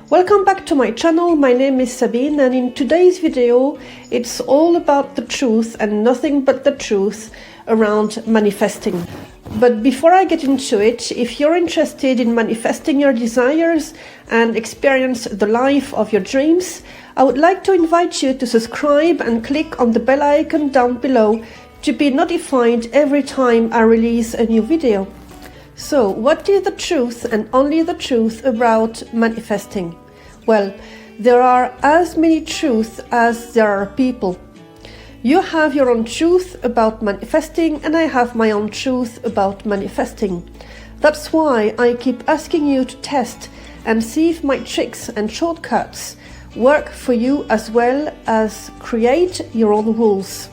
Welcome back to my channel. My name is Sabine, and in today's video it's all about the truth and nothing but the truth around manifesting. But before I get into it, if you're interested in manifesting your desires and experience the life of your dreams, I would like to invite you to subscribe and click on the bell icon down below to be notified every time I release a new video. So, what is the truth and only the truth about manifesting? Well, there are as many truths as there are people. You have your own truth about manifesting, and I have my own truth about manifesting. That's why I keep asking you to test and see if my tricks and shortcuts work for you, as well as create your own rules.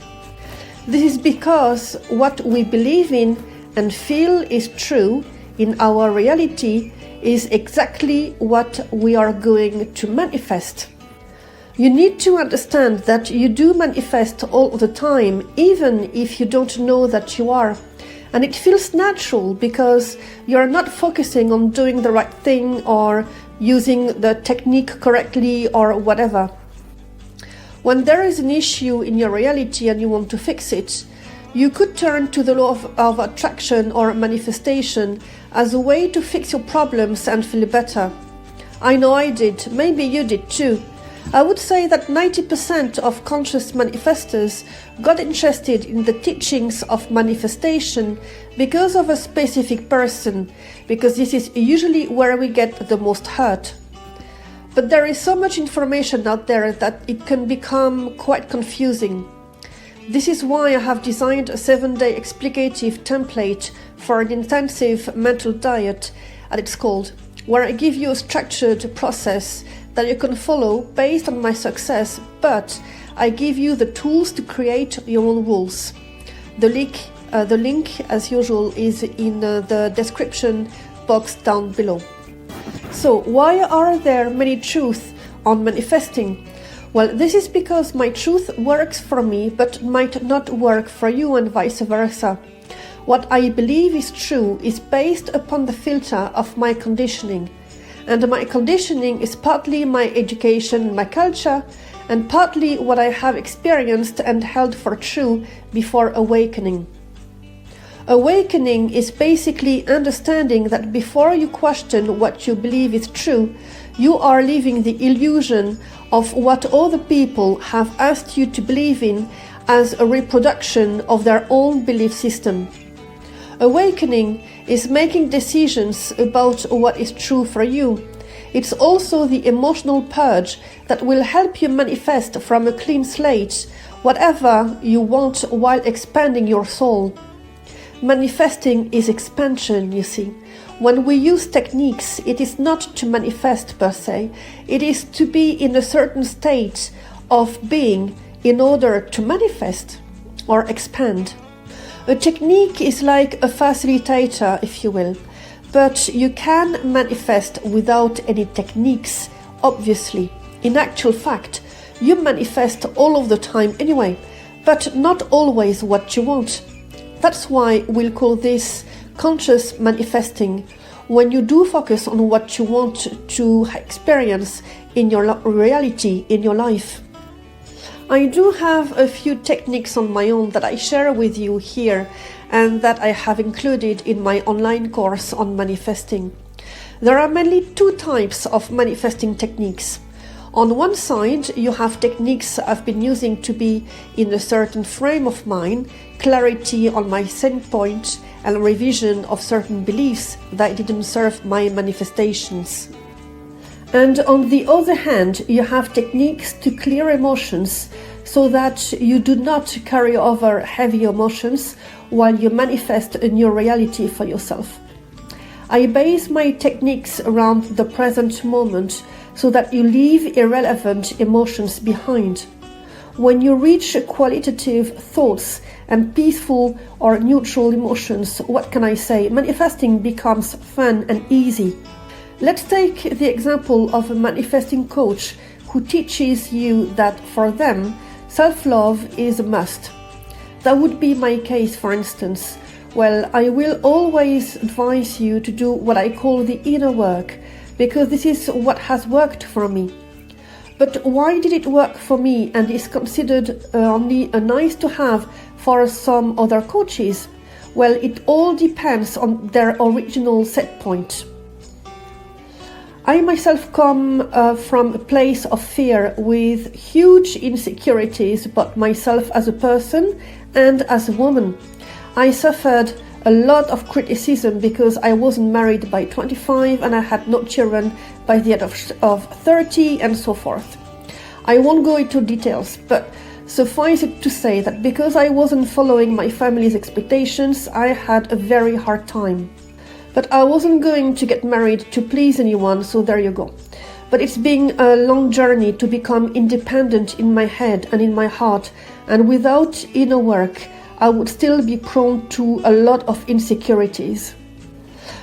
This is because what we believe in and feel is true in our reality is exactly what we are going to manifest. You need to understand that you do manifest all the time, even if you don't know that you are. And it feels natural because you're not focusing on doing the right thing or using the technique correctly or whatever. When there is an issue in your reality and you want to fix it, you could turn to the law of attraction or manifestation as a way to fix your problems and feel better. I know I did, maybe you did too. I would say that 90% of conscious manifestors got interested in the teachings of manifestation because of a specific person, because this is usually where we get the most hurt. But there is so much information out there that it can become quite confusing. This is why I have designed a 7-day explicative template for an intensive mental diet, as it's called, where I give you a structured process that you can follow based on my success, but I give you the tools to create your own rules. The link, as usual, is in the description box down below. So, why are there many truths on manifesting? Well, this is because my truth works for me but might not work for you, and vice versa. What I believe is true is based upon the filter of my conditioning. And my conditioning is partly my education and my culture, and partly what I have experienced and held for true before awakening. Awakening is basically understanding that before you question what you believe is true, you are living the illusion of what other people have asked you to believe in as a reproduction of their own belief system. Awakening is making decisions about what is true for you. It's also the emotional purge that will help you manifest from a clean slate whatever you want while expanding your soul. Manifesting is expansion, you see. When we use techniques, it is not to manifest per se, it is to be in a certain state of being in order to manifest or expand. A technique is like a facilitator, if you will, but you can manifest without any techniques, obviously. In actual fact, you manifest all of the time anyway, but not always what you want. That's why we'll call this conscious manifesting, when you do focus on what you want to experience in your reality, in your life. I do have a few techniques on my own that I share with you here and that I have included in my online course on manifesting. There are mainly two types of manifesting techniques. On one side, you have techniques I've been using to be in a certain frame of mind, clarity on my same point, and revision of certain beliefs that didn't serve my manifestations. And on the other hand, you have techniques to clear emotions so that you do not carry over heavy emotions while you manifest a new reality for yourself. I base my techniques around the present moment so that you leave irrelevant emotions behind. When you reach qualitative thoughts and peaceful or neutral emotions, what can I say? Manifesting becomes fun and easy. Let's take the example of a manifesting coach who teaches you that for them, self-love is a must. That would be my case, for instance. Well, I will always advise you to do what I call the inner work, because this is what has worked for me. But why did it work for me and is considered only a nice to have for some other coaches? Well, it all depends on their original set point. I myself come from a place of fear with huge insecurities about myself as a person and as a woman. I suffered a lot of criticism because I wasn't married by 25 and I had no children by the age of 30 and so forth. I won't go into details, but suffice it to say that because I wasn't following my family's expectations, I had a very hard time. But I wasn't going to get married to please anyone, so there you go. But it's been a long journey to become independent in my head and in my heart, and without inner work, I would still be prone to a lot of insecurities.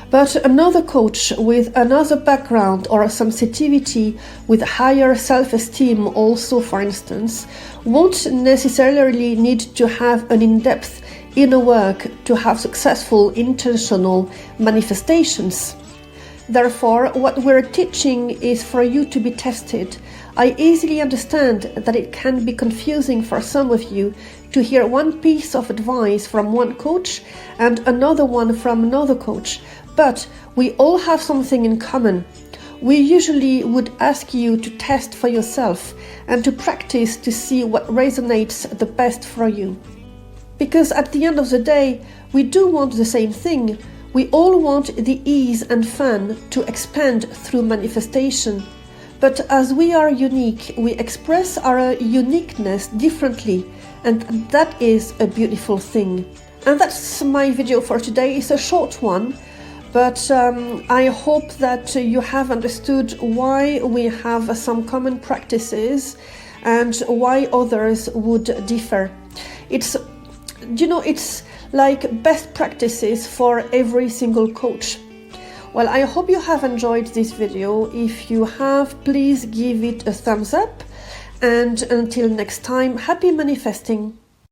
But another coach with another background or sensitivity with higher self-esteem also, for instance, won't necessarily need to have an in-depth inner work to have successful intentional manifestations. Therefore, what we're teaching is for you to be tested. I easily understand that it can be confusing for some of you to hear one piece of advice from one coach and another one from another coach, but we all have something in common. We usually would ask you to test for yourself and to practice to see what resonates the best for you. Because at the end of the day, we do want the same thing. We all want the ease and fun to expand through manifestation. But as we are unique, we express our uniqueness differently, and that is a beautiful thing. And that's my video for today. It's a short one, but I hope that you have understood why we have some common practices and why others would differ. It's like best practices for every single coach. Well, I hope you have enjoyed this video. If you have, please give it a thumbs up. And until next time, happy manifesting.